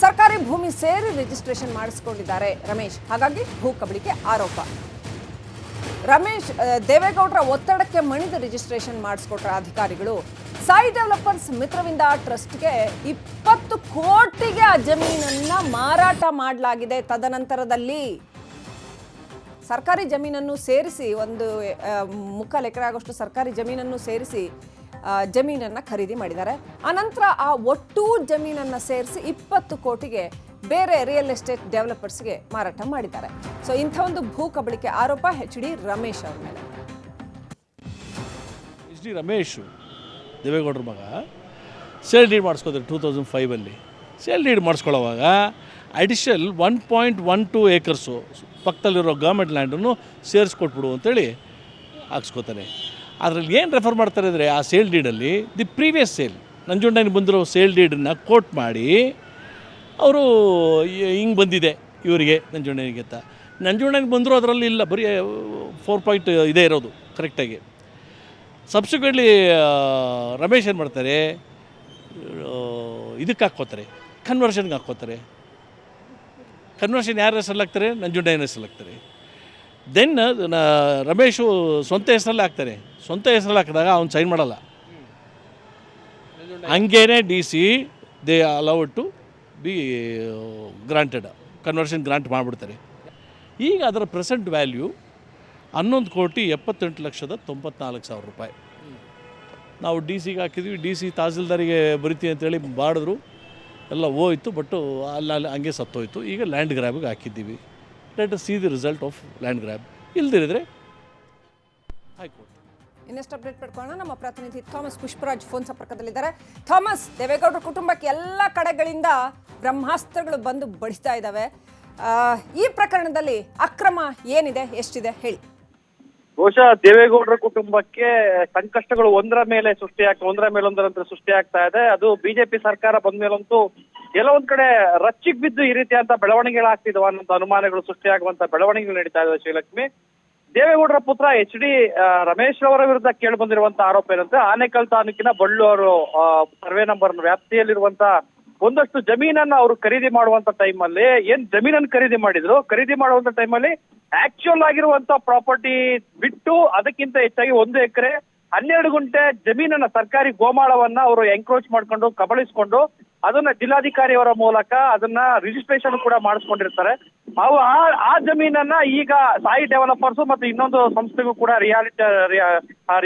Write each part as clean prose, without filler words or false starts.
ಸರ್ಕಾರಿ ಭೂಮಿ ಸೇರಿ ರಿಜಿಸ್ಟ್ರೇಷನ್ ಮಾಡಿಸಿಕೊಂಡಿದ್ದಾರೆ ರಮೇಶ್. ಹಾಗಾಗಿ ಭೂ ಕಬಳಿಕೆ ಆರೋಪ. ರಮೇಶ್ ದೇವೇಗೌಡರ ಒತ್ತಡಕ್ಕೆ ಮಣಿದು ರಿಜಿಸ್ಟ್ರೇಷನ್ ಮಾಡಿಸ್ಕೊಟ್ರ ಅಧಿಕಾರಿಗಳು. ಸಾಯಿ ಡೆವಲಪರ್ಸ್ ಮಿತ್ರವಿಂದ ಟ್ರಸ್ಟ್ಗೆ 20 ಕೋಟಿಗೆ ಆ ಜಮೀನನ್ನ ಮಾರಾಟ ಮಾಡಲಾಗಿದೆ. ತದನಂತರದಲ್ಲಿ ಸರ್ಕಾರಿ ಜಮೀನನ್ನು ಸೇರಿಸಿ ಒಂದು 3/4 ಎಕರೆ ಆಗೋಷ್ಟು ಸರ್ಕಾರಿ ಜಮೀನನ್ನು ಸೇರಿಸಿ ಜಮೀನನ್ನು ಖರೀದಿ ಮಾಡಿದ್ದಾರೆ. ಆನಂತರ ಆ ಒಟ್ಟು ಜಮೀನನ್ನು ಸೇರಿಸಿ 20 ಕೋಟಿಗೆ ಬೇರೆ ರಿಯಲ್ ಎಸ್ಟೇಟ್ ಡೆವಲಪರ್ಸ್ಗೆ ಮಾರಾಟ ಮಾಡಿದ್ದಾರೆ. ಸೊ ಇಂಥ ಒಂದು ಭೂ ಕಬಳಿಕೆ ಆರೋಪ HD ರಮೇಶ್ ಅವ್ರ ಮೇಲೆ. HD ರಮೇಶ್ ದೇವೇಗೌಡರ ಮಗ ಸೇಲ್ ಡೀಡ್ ಮಾಡಿಸ್ಕೋತಾರೆ 2005 ಸೇಲ್ ಡೀಡ್ ಮಾಡಿಸ್ಕೊಳ್ಳೋವಾಗ ಅಡಿಷನಲ್ 1.12 ಏಕರ್ಸು ಪಕ್ಕದಲ್ಲಿರೋ ಗೌರ್ಮೆಂಟ್ ಲ್ಯಾಂಡನ್ನು ಸೇರಿಸ್ಕೊಟ್ಬಿಡು ಅಂತೇಳಿ ಹಾಕ್ಸ್ಕೋತಾನೆ. ಅದರಲ್ಲಿ ಏನು ರೆಫರ್ ಮಾಡ್ತಾರೆ ಅಂದರೆ ಆ ಸೇಲ್ ಡೀಡಲ್ಲಿ ದಿ ಪ್ರೀವಿಯಸ್ ಸೇಲ್ ನಂಜುಂಡನಿಗೆ ಬಂದಿರೋ ಸೇಲ್ ಡೀಡನ್ನು ಕೋಟ್ ಮಾಡಿ ಅವರು ಹಿಂಗೆ ಬಂದಿದೆ ಇವರಿಗೆ ನಂಜುಂಡನಿಗೆ ಅಂತ. ನಂಜುಂಡನಿಗೆ ಬಂದರೂ ಅದರಲ್ಲಿ ಇಲ್ಲ, ಬರೀ 4 ಇದೇ ಇರೋದು ಕರೆಕ್ಟಾಗಿ. ಸಬ್ಸಿಕ್ವೆಂಟ್ಲಿ ರಮೇಶ್ ಏನು ಮಾಡ್ತಾರೆ, ಇದಕ್ಕೆ ಹಾಕ್ಕೋತಾರೆ, ಕನ್ವರ್ಷನ್ಗೆ ಹಾಕ್ಕೋತಾರೆ. ಕನ್ವರ್ಷನ್ ಯಾರ ಹೆಸರಲ್ಲಿ ಹಾಕ್ತಾರೆ? ನಂಜುಂಡಯ್ಯನ ಹೆಸರಲ್ಲಿ ಹಾಕ್ತಾರೆ. ದೆನ್ ರಮೇಶು ಸ್ವಂತ ಹೆಸರಲ್ಲೇ ಹಾಕ್ತಾರೆ. ಸ್ವಂತ ಹೆಸರಲ್ಲಿ ಹಾಕಿದಾಗ ಅವ್ನು ಸೈನ್ ಮಾಡಲ್ಲ. ಹಂಗೇನೆ DC they allowed to be granted, conversion grant ಮಾಡಿಬಿಡ್ತಾರೆ. ಈಗ ಅದರ ಪ್ರೆಸೆಂಟ್ ವ್ಯಾಲ್ಯೂ 11,78,94,000 ರೂಪಾಯಿ. ನಾವು DCಗೆ ಹಾಕಿದ್ವಿ. DC ತಹಸೀಲ್ದಾರಿಗೆ ಬರಿತೀವಿ ಅಂತೇಳಿ ಮಾಡಿದ್ರು, ಎಲ್ಲ ಹೋಯ್ತು. ಬಟ್ಟು ಅಲ್ಲಿ ಹಂಗೆ ಸತ್ತೋಯ್ತು. ಈಗ ಲ್ಯಾಂಡ್ ಗ್ರ್ಯಾಬಿಗೆ ಹಾಕಿದ್ದೀವಿ. Let us see the result of land grab. ಇಲ್ದಿರಿದ್ರೆ ಹೈಕೋರ್ಟ್. ಇನ್ನಷ್ಟು ಅಪ್ಡೇಟ್ ಪಡ್ಕೊಳ್ಳೋಣ. ನಮ್ಮ ಪ್ರತಿನಿಧಿ ಥಾಮಸ್ ಪುಷ್ಪರಾಜ್ ಫೋನ್ ಸಂಪರ್ಕದಲ್ಲಿದ್ದಾರೆ. ಥಾಮಸ್, ದೇವೇಗೌಡರ ಕುಟುಂಬಕ್ಕೆ ಎಲ್ಲ ಕಡೆಗಳಿಂದ ಬ್ರಹ್ಮಾಸ್ತ್ರಗಳು ಬಂದು ಬಡಿಸ್ತಾ ಇದ್ದಾವೆ. ಈ ಪ್ರಕರಣದಲ್ಲಿ ಅಕ್ರಮ ಏನಿದೆ, ಎಷ್ಟಿದೆ ಹೇಳಿ. ಬಹುಶಃ ದೇವೇಗೌಡರ ಕುಟುಂಬಕ್ಕೆ ಸಂಕಷ್ಟಗಳು ಒಂದರ ಮೇಲೊಂದರಂತೆ ಸೃಷ್ಟಿ ಆಗ್ತಾ ಇದೆ. ಅದು ಬಿಜೆಪಿ ಸರ್ಕಾರ ಬಂದ ಮೇಲಂತೂ ಕೆಲವೊಂದ್ ಕಡೆ ರಚ್ಚಿಗೆ ಬಿದ್ದು ಈ ರೀತಿಯಂತ ಬೆಳವಣಿಗೆಗಳಾಗ್ತಿದವ ಅನ್ನೋ ಅನುಮಾನಗಳು ಸೃಷ್ಟಿಯಾಗುವಂತ ಬೆಳವಣಿಗೆಗಳು ನಡೀತಾ ಇದಾವೆ. ಶ್ರೀಲಕ್ಷ್ಮಿ, ದೇವೇಗೌಡರ ಪುತ್ರ HD ರಮೇಶ್ ಅವರ ವಿರುದ್ಧ ಕೇಳಿ ಬಂದಿರುವಂತ ಆರೋಪ ಏನಂದ್ರೆ, ಆನೇಕಲ್ ತಾಲೂಕಿನ ಬಳ್ಳೂರು ಸರ್ವೆ ನಂಬರ್ ವ್ಯಾಪ್ತಿಯಲ್ಲಿರುವಂತ ಒಂದಷ್ಟು ಜಮೀನನ್ನ ಅವರು ಖರೀದಿ ಮಾಡುವಂತ ಟೈಮಲ್ಲಿ ಏನ್ ಜಮೀನನ್ನು ಖರೀದಿ ಮಾಡುವಂತ ಟೈಮಲ್ಲಿ ಆಕ್ಚುಯಲ್ ಆಗಿರುವಂತ ಪ್ರಾಪರ್ಟಿ ಬಿಟ್ಟು ಅದಕ್ಕಿಂತ ಹೆಚ್ಚಾಗಿ 1 ಎಕರೆ 12 ಗುಂಟೆ ಜಮೀನನ್ನ ಸರ್ಕಾರಿ ಗೋಮಾಳವನ್ನ ಅವರು ಎನ್ಕ್ರೋಚ್ ಮಾಡ್ಕೊಂಡು ಕಬಳಿಸ್ಕೊಂಡು ಅದನ್ನ ಜಿಲ್ಲಾಧಿಕಾರಿಯವರ ಮೂಲಕ ಅದನ್ನ ರಿಜಿಸ್ಟ್ರೇಷನ್ ಕೂಡ ಮಾಡಿಸ್ಕೊಂಡಿರ್ತಾರೆ. ಆ ಜಮೀನನ್ನ ಈಗ ಸಾಯಿ ಡೆವಲಪರ್ಸ್ ಮತ್ತು ಇನ್ನೊಂದು ಸಂಸ್ಥೆಗೂ ಕೂಡ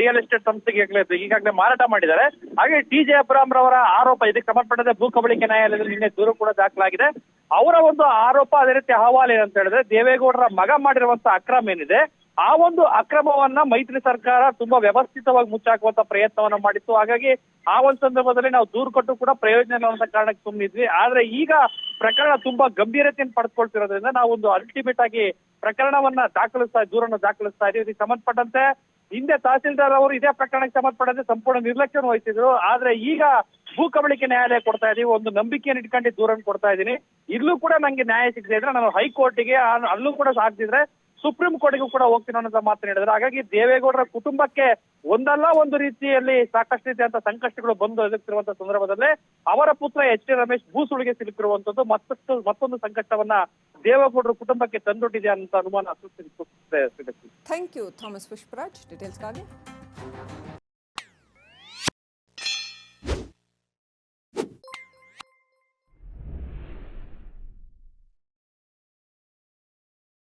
ರಿಯಲ್ ಎಸ್ಟೇಟ್ ಸಂಸ್ಥೆಗೆ ಈಗಾಗಲೇ ಮಾರಾಟ ಮಾಡಿದ್ದಾರೆ. ಹಾಗೆ TJ ಅಬ್ರಾಮ್ ರವರ ಆರೋಪ ಇದಕ್ಕೆ ಸಂಬಂಧಪಟ್ಟಂತೆ ಭೂ ಕಬಳಿಕೆ ನ್ಯಾಯಾಲಯದಲ್ಲಿ ನಿನ್ನೆ ದೂರು ಕೂಡ ದಾಖಲಾಗಿದೆ. ಅವರ ಒಂದು ಆರೋಪ, ಅದೇ ರೀತಿ ಅಹವಾಲು ಏನಂತ ಹೇಳಿದ್ರೆ, ದೇವೇಗೌಡರ ಮಗ ಮಾಡಿರುವಂತ ಅಕ್ರಮ ಏನಿದೆ ಆ ಒಂದು ಅಕ್ರಮವನ್ನ ಮೈತ್ರಿ ಸರ್ಕಾರ ತುಂಬಾ ವ್ಯವಸ್ಥಿತವಾಗಿ ಮುಚ್ಚಾಕುವಂತ ಪ್ರಯತ್ನವನ್ನ ಮಾಡಿತ್ತು. ಹಾಗಾಗಿ ಆ ಒಂದು ಸಂದರ್ಭದಲ್ಲಿ ನಾವು ದೂರು ಕೊಟ್ಟು ಕೂಡ ಪ್ರಯೋಜನ ಇಲ್ಲ ಅಂತ ಕಾರಣಕ್ಕೆ ಸುಮ್ಮನಿದ್ವಿ. ಆದ್ರೆ ಈಗ ಪ್ರಕರಣ ತುಂಬಾ ಗಂಭೀರತೆಯನ್ನು ಪಡೆದುಕೊಳ್ತಿರೋದ್ರಿಂದ ನಾವು ಒಂದು ಅಲ್ಟಿಮೇಟ್ ಆಗಿ ಪ್ರಕರಣವನ್ನ ದೂರನ್ನು ದಾಖಲಿಸ್ತಾ ಇದೀವಿ. ಇದಕ್ಕೆ ಸಂಬಂಧಪಟ್ಟಂತೆ ಹಿಂದೆ ತಹಸೀಲ್ದಾರ್ ಅವರು ಇದೇ ಪ್ರಕರಣಕ್ಕೆ ಸಂಬಂಧಪಟ್ಟಂತೆ ಸಂಪೂರ್ಣ ನಿರ್ಲಕ್ಷ್ಯ ವಹಿಸಿದ್ರು. ಆದ್ರೆ ಈಗ ಭೂ ಕಬಳಿಕೆ ನ್ಯಾಯಾಲಯ ಕೊಡ್ತಾ ಇದೀವಿ, ಒಂದು ನಂಬಿಕೆಯನ್ನು ಇಟ್ಕೊಂಡು ದೂರನ್ನು ಕೊಡ್ತಾ ಇದ್ದೀನಿ. ಇಲ್ಲೂ ಕೂಡ ನಂಗೆ ನ್ಯಾಯ ಸಿಗದೆ ಇದ್ರೆ ನಾನು ಹೈಕೋರ್ಟಿಗೆ, ಅಲ್ಲೂ ಕೂಡ ಸಾಧ್ಯದಿದ್ರೆ ಸುಪ್ರೀಂ ಕೋರ್ಟ್ಗೂ ಕೂಡ ಹೋಗ್ತೀನಿ ಅನ್ನೋದ ಮಾತು ಹೇಳಿದ್ರು. ಹಾಗಾಗಿ ದೇವೇಗೌಡರ ಕುಟುಂಬಕ್ಕೆ ಒಂದಲ್ಲ ಒಂದು ರೀತಿಯಲ್ಲಿ ಸಾಕಷ್ಟು ರೀತಿಯಂತ ಸಂಕಷ್ಟಗಳು ಬಂದು ಎದುರಿಸಿರುವಂತಹ ಸಂದರ್ಭದಲ್ಲೇ ಅವರ ಪುತ್ರ HD ರಮೇಶ್ ಭೂ ಸುಳಿಗೆ ಸಿಲುಕಿರುವಂತದ್ದು ಮತ್ತೊಂದು ಸಂಕಷ್ಟವನ್ನ ದೇವೇಗೌಡರ ಕುಟುಂಬಕ್ಕೆ ತಂದೊಡ್ಡಿದೆ ಅಂತ ಅನುಮಾನ ಸೃಷ್ಟಿಸುತ್ತದೆ. Thank you Thomas Pushparaj ಡೀಟೇಲ್ಸ್ಗಾಗಿ.